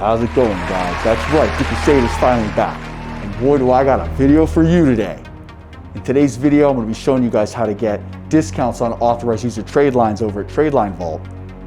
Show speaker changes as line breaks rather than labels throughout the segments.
how's it going, guys? That's right, the Crusader's finally back. And boy, do I got a video for you today. In today's video, I'm going to be showing you guys how to get discounts on authorized user trade lines over at Tradeline Vault,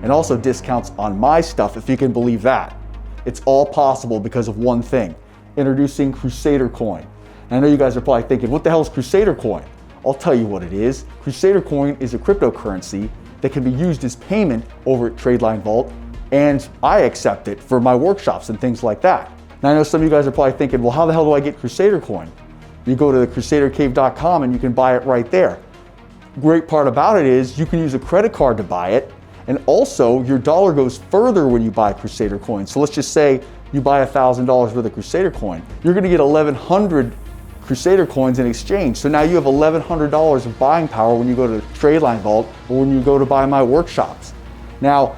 and also discounts on my stuff, if you can believe that. It's all possible because of one thing, introducing Crusader Coin. And I know you guys are probably thinking, what the hell is Crusader Coin? I'll tell you what it is. Crusader Coin is a cryptocurrency that can be used as payment over at Tradeline Vault, and I accept it for my workshops and things like that. Now I know some of you guys are probably thinking, well, how the hell do I get Crusader Coin? You go to the crusadercave.com and you can buy it right there. Great part about it is you can use a credit card to buy it, and also your dollar goes further when you buy Crusader Coin. So let's just say you buy $1,000 worth of Crusader Coin. You're gonna get 1,100 Crusader Coins in exchange. So now you have $1,100 of buying power when you go to Tradeline Vault or when you go to buy my workshops. Now,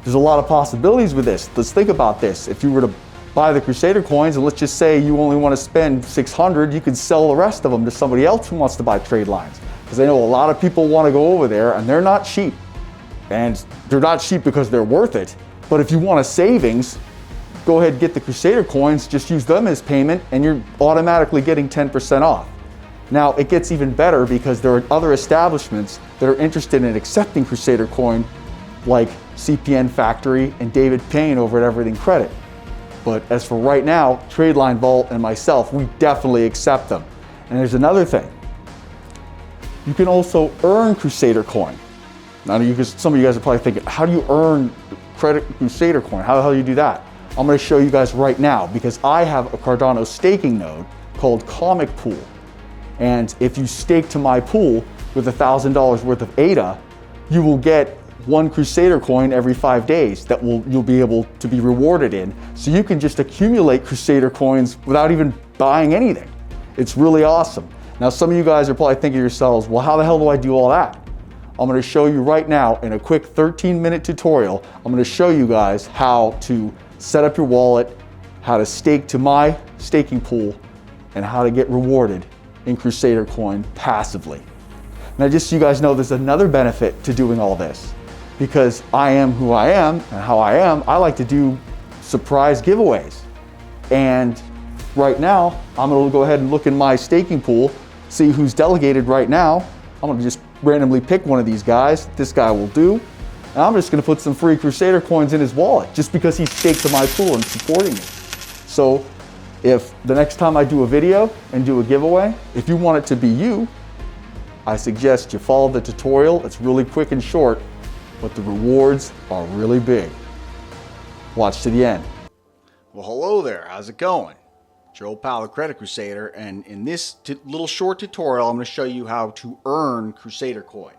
there's a lot of possibilities with this. Let's think about this. If you were to buy the Crusader Coins, and let's just say you only want to spend 600, you could sell the rest of them to somebody else who wants to buy trade lines. Because I know a lot of people want to go over there and they're not cheap. And they're not cheap because they're worth it. But if you want a savings, go ahead and get the Crusader Coins, just use them as payment, and you're automatically getting 10% off. Now, it gets even better because there are other establishments that are interested in accepting Crusader Coin, like CPN Factory and David Payne over at Everything Credit. But as for right now, Tradeline Vault and myself, we definitely accept them. And there's another thing. You can also earn Crusader Coin. Now, some of you guys are probably thinking, how do you earn Crusader Coin? How the hell do you do that? I'm going to show you guys right now, because I have a Cardano staking node called Comic Pool. And if you stake to my pool with $1,000 worth of ADA, you will get 1 Crusader Coin every 5 days that you'll be able to be rewarded in. So you can just accumulate Crusader Coins without even buying anything. It's really awesome. Now, some of you guys are probably thinking to yourselves, well, how the hell do I do all that? I'm going to show you right now in a quick 13-minute tutorial. I'm going to show you guys how to set up your wallet, how to stake to my staking pool, and how to get rewarded in Crusader Coin passively. Now, just so you guys know, there's another benefit to doing all this. Because I am who I am and how I am, I like to do surprise giveaways. And right now, I'm gonna go ahead and look in my staking pool, see who's delegated right now. I'm gonna just randomly pick one of these guys. This guy will do. And I'm just gonna put some free Crusader Coins in his wallet just because he's staked to my pool and supporting me. So if the next time I do a video and do a giveaway, if you want it to be you, I suggest you follow the tutorial. It's really quick and short, but the rewards are really big. Watch to the end.
Well, hello there. How's it going? It's your old pal, the Credit Crusader, and in this little short tutorial, I'm going to show you how to earn Crusader Coin.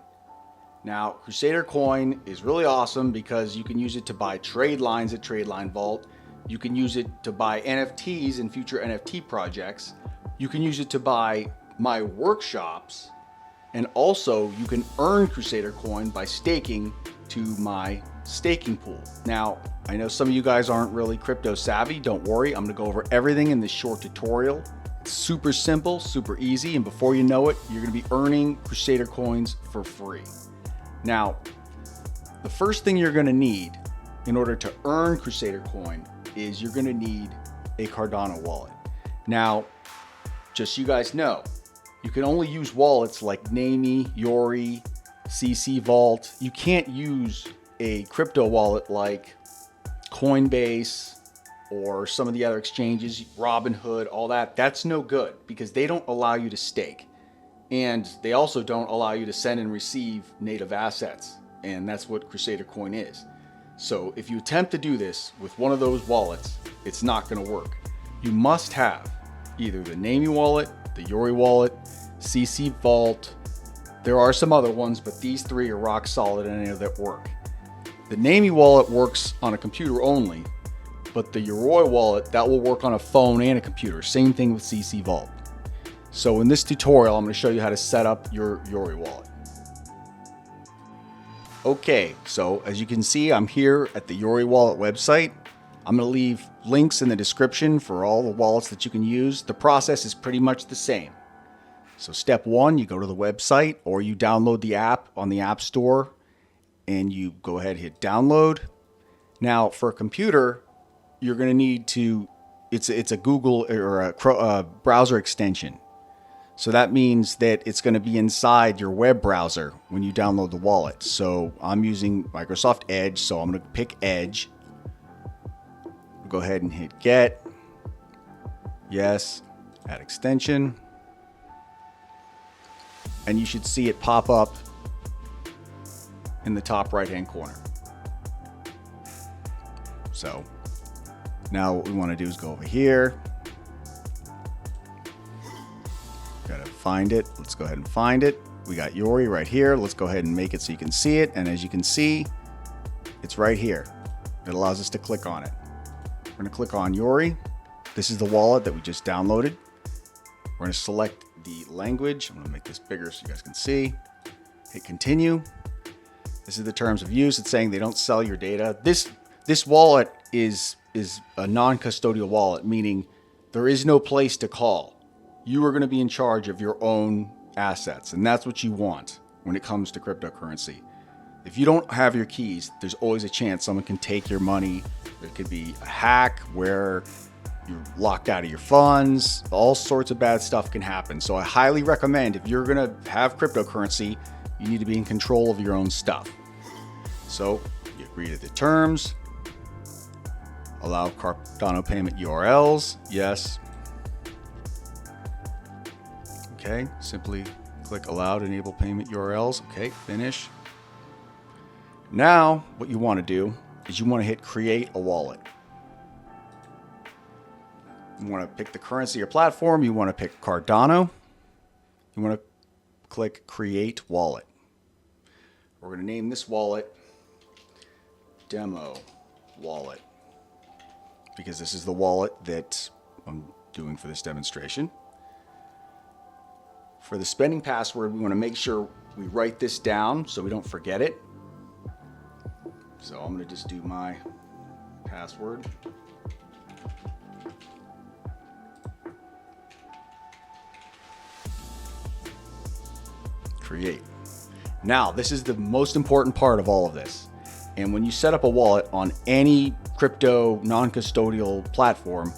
Now, Crusader Coin is really awesome because you can use it to buy trade lines at Tradeline Vault. You can use it to buy NFTs and future NFT projects. You can use it to buy my workshops. And also, you can earn Crusader Coin by staking to my staking pool. Now, I know some of you guys aren't really crypto savvy. Don't worry, I'm gonna go over everything in this short tutorial. It's super simple, super easy, and before you know it, you're gonna be earning Crusader Coins for free. Now, the first thing you're gonna need in order to earn Crusader Coin is you're gonna need a Cardano wallet. Now, just so you guys know, you can only use wallets like Namey, Yoroi, CC Vault. You can't use a crypto wallet like Coinbase or some of the other exchanges, Robinhood, all that. That's no good because they don't allow you to stake. And they also don't allow you to send and receive native assets. And that's what Crusader Coin is. So if you attempt to do this with one of those wallets, it's not going to work. You must have either the Namey wallet, the Yoroi wallet, CC Vault. There are some other ones, but these 3 are rock solid and any that work. The Namey wallet works on a computer only, but the Yoroi wallet, that will work on a phone and a computer. Same thing with CC Vault. So in this tutorial, I'm going to show you how to set up your Yoroi wallet. Okay, so as you can see, I'm here at the Yoroi wallet website. I'm going to leave links in the description for all the wallets that you can use. The process is pretty much the same. So step 1, you go to the website or you download the app on the App Store and you go ahead and hit download. Now for a computer, you're going to need to, it's a Google or a browser extension. So that means that it's going to be inside your web browser when you download the wallet. So I'm using Microsoft Edge, so I'm going to pick Edge. Go ahead and hit get. Yes, add extension. And you should see it pop up in the top right-hand corner. So now what we want to do is go over here. Gotta find it. Let's go ahead and find it. We got Yoroi right here. Let's go ahead and make it so you can see it. And as you can see, it's right here. It allows us to click on it. We're going to click on Yoroi. This is the wallet that we just downloaded. We're going to select the language. I'm going to make this bigger so you guys can see. Hit continue. This is the terms of use. It's saying they don't sell your data. This wallet is a non-custodial wallet, meaning there is no place to call. You are going to be in charge of your own assets, and that's what you want when it comes to cryptocurrency. If you don't have your keys, there's always a chance someone can take your money. There could be a hack where you're locked out of your funds. All sorts of bad stuff can happen. So I highly recommend, if you're going to have cryptocurrency, you need to be in control of your own stuff. So you agree to the terms. Allow Cardano payment URLs. Yes. Okay, simply click allow to enable payment URLs. Okay, finish. Now, what you want to do is you want to hit create a wallet. You want to pick the currency or platform. You want to pick Cardano. You want to click create wallet. We're going to name this wallet Demo Wallet, because this is the wallet that I'm doing for this demonstration. For the spending password, we want to make sure we write this down so we don't forget it. So I'm going to just do my password. Create. Now, this is the most important part of all of this. And when you set up a wallet on any crypto non-custodial platform,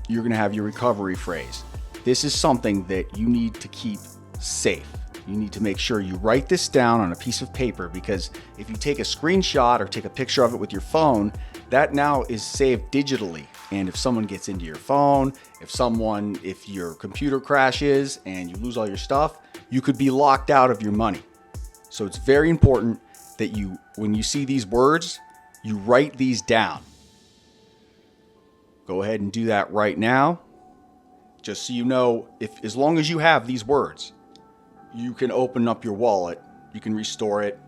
you're going to have your recovery phrase. This is something that you need to keep safe. You need to make sure you write this down on a piece of paper, because if you take a screenshot or take a picture of it with your phone, that now is saved digitally. And if someone gets into your phone, if your computer crashes and you lose all your stuff, you could be locked out of your money. So it's very important that when you see these words, you write these down. Go ahead and do that right now. Just so you know, as long as you have these words, you can open up your wallet. You can restore it.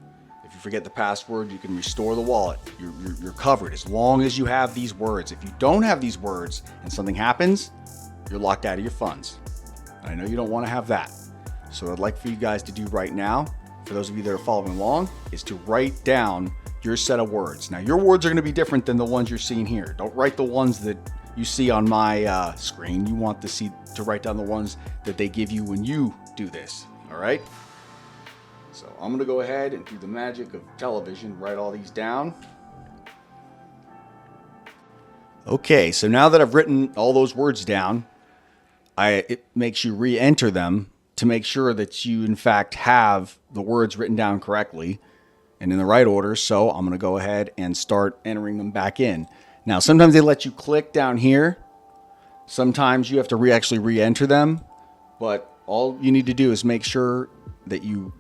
If you forget the password, you can restore the wallet. You're covered as long as you have these words. If you don't have these words and something happens, you're locked out of your funds. And I know you don't want to have that. So what I'd like for you guys to do right now, for those of you that are following along, is to write down your set of words. Now, your words are going to be different than the ones you're seeing here. Don't write the ones that you see on my screen. You want to write down the ones that they give you when you do this. All right. So I'm going to go ahead and, through the magic of television, write all these down. Okay. So now that I've written all those words down, it makes you re-enter them to make sure that you, in fact, have the words written down correctly and in the right order. So I'm going to go ahead and start entering them back in. Now, sometimes they let you click down here. Sometimes you have to actually re-enter them. But all you need to do is make sure that you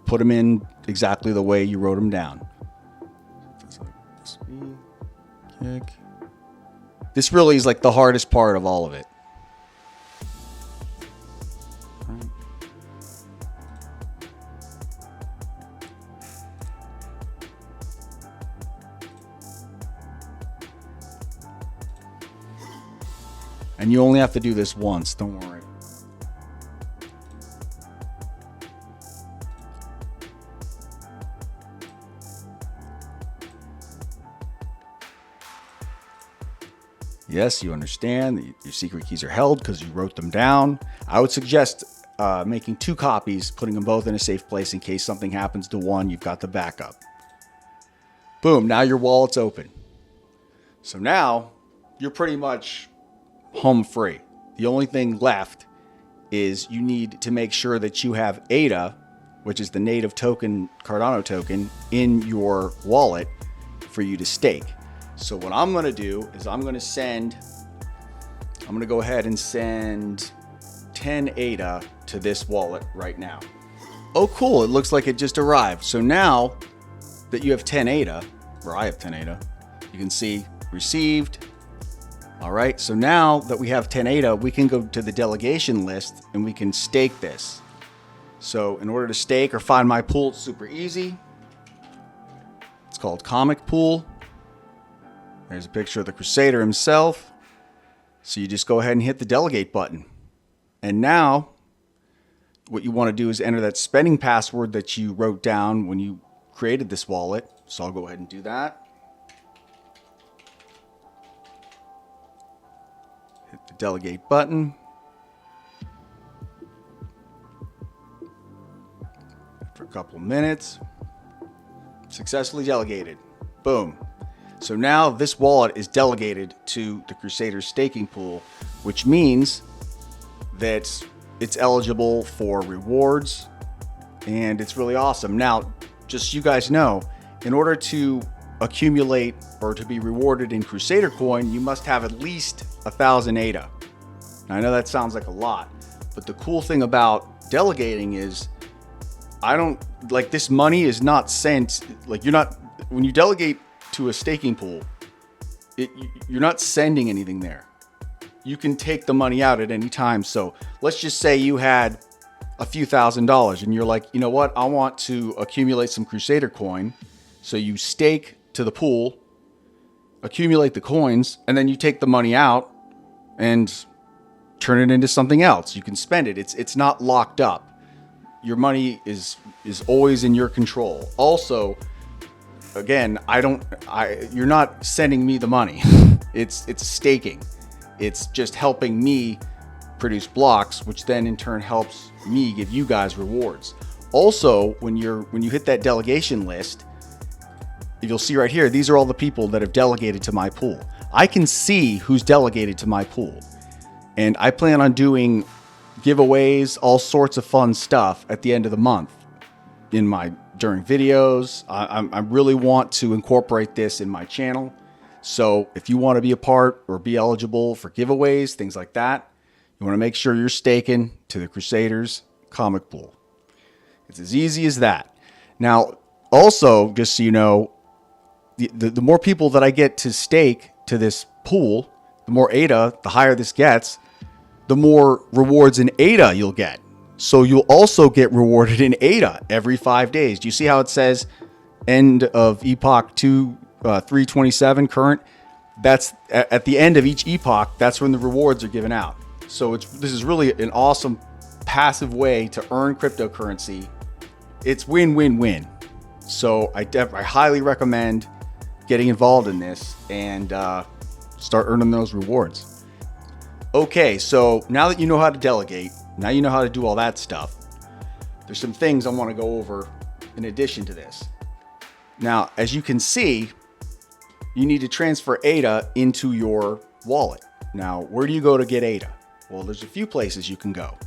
put them in exactly the way you wrote them down. This really is like the hardest part of all of it. And you only have to do this once, don't worry. Yes, you understand that your secret keys are held because you wrote them down. I would suggest making 2 copies, putting them both in a safe place in case something happens to one, you've got the backup. Boom, now your wallet's open. So now you're pretty much home free. The only thing left is you need to make sure that you have ADA, which is the native token, Cardano token, in your wallet for you to stake. So what I'm going to do is I'm going to go ahead and send 10 ADA to this wallet right now. Oh, cool. It looks like it just arrived. So now that you have 10 ADA, or I have 10 ADA, you can see received. All right. So now that we have 10 ADA, we can go to the delegation list and we can stake this. So in order to stake or find my pool, it's super easy. It's called Comic Pool. There's a picture of the Crusader himself. So you just go ahead and hit the delegate button. And now what you want to do is enter that spending password that you wrote down when you created this wallet. So I'll go ahead and do that. Hit the delegate button. After a couple of minutes, successfully delegated. Boom. So now this wallet is delegated to the Crusader staking pool, which means that it's eligible for rewards, and it's really awesome. Now, just so you guys know, in order to accumulate or to be rewarded in Crusader coin, you must have at least 1,000 ADA. Now, I know that sounds like a lot, but the cool thing about delegating is this money is not sent, when you delegate to a staking pool, you're not sending anything there. You can take the money out at any time. So let's just say you had a few $1,000s and you're like, you know what? I want to accumulate some Crusader coin. So you stake to the pool, accumulate the coins, and then you take the money out and turn it into something else. You can spend it. It's not locked up. Your money is always in your control. Also, again, you're not sending me the money. It's staking. It's just helping me produce blocks, which then in turn helps me give you guys rewards. Also, when you hit that delegation list, you'll see right here, these are all the people that have delegated to my pool. I can see who's delegated to my pool. And I plan on doing giveaways, all sorts of fun stuff at the end of the month during videos. I really want to incorporate this in my channel. So if you want to be a part or be eligible for giveaways, things like that, you want to make sure you're staking to the Crusaders comic pool. It's as easy as that. Now, also, just so you know, the more people that I get to stake to this pool, the more ADA, the higher this gets, the more rewards in ADA you'll get. So you'll also get rewarded in ADA every 5 days. Do you see how it says end of epoch 327 current? That's at the end of each epoch. That's when the rewards are given out. So this is really an awesome passive way to earn cryptocurrency. It's win-win-win. So I highly recommend getting involved in this and start earning those rewards. Okay, so now that you know how to delegate, now you know how to do all that stuff, there's some things I want to go over in addition to this. Now, as you can see, you need to transfer ADA into your wallet. Now, where do you go to get ADA? Well, there's a few places you can go.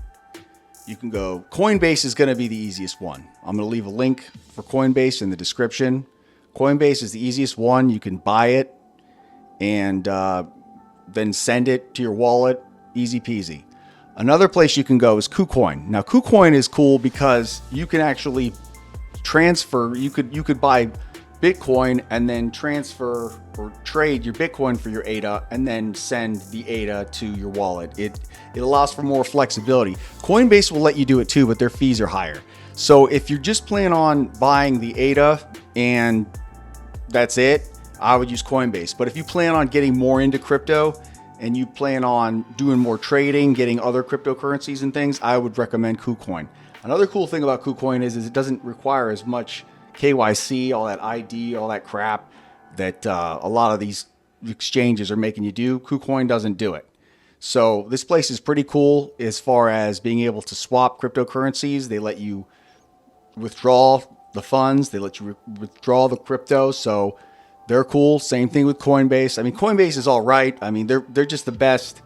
You can go, Coinbase is going to be the easiest one. I'm going to leave a link for Coinbase in the description. Coinbase is the easiest one. You can buy it and then send it to your wallet. Easy peasy. Another place you can go is KuCoin. Now, KuCoin is cool because you can actually transfer. You could buy Bitcoin and then transfer or trade your Bitcoin for your ADA and then send the ADA to your wallet. It allows for more flexibility. Coinbase will let you do it too, but their fees are higher. So if you're just planning on buying the ADA and that's it, I would use Coinbase. But if you plan on getting more into crypto and you plan on doing more trading, getting other cryptocurrencies and things, I would recommend KuCoin. Another cool thing about KuCoin is it doesn't require as much KYC, all that ID, all that crap that a lot of these exchanges are making you do. KuCoin doesn't do it. So this place is pretty cool as far as being able to swap cryptocurrencies. They let you withdraw the funds. They let you withdraw the crypto. So They're cool. Same thing with Coinbase. I mean, Coinbase is all right. I mean, they're just the best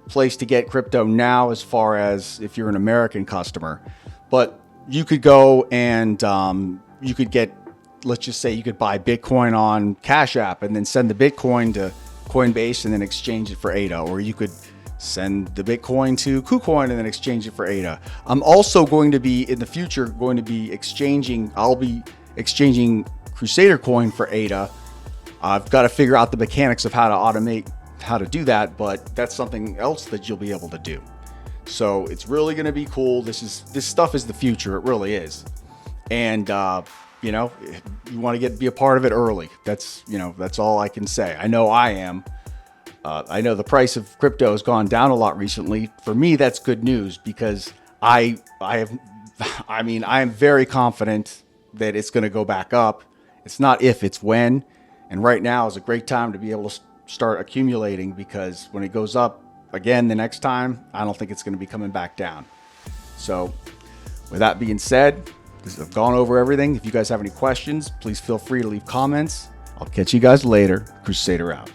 place to get crypto now as far as if you're an American customer. But you could go and you could get, let's just say you could buy Bitcoin on Cash App and then send the Bitcoin to Coinbase and then exchange it for ADA. Or you could send the Bitcoin to KuCoin and then exchange it for ADA. I'm also going to be in the future I'll be exchanging Crusader coin for ADA. I've got to figure out the mechanics of how to automate how to do that, but that's something else that you'll be able to do. So it's really going to be cool. This stuff is the future. It really is. And you know, you want to be a part of it early. That's all I can say. I know I am. I know the price of crypto has gone down a lot recently. For me, that's good news because I am very confident that it's going to go back up. It's not if, it's when. And right now is a great time to be able to start accumulating, because when it goes up again the next time, I don't think it's going to be coming back down. So with that being said, I've gone over everything. If you guys have any questions, please feel free to leave comments. I'll catch you guys later. Crusader out.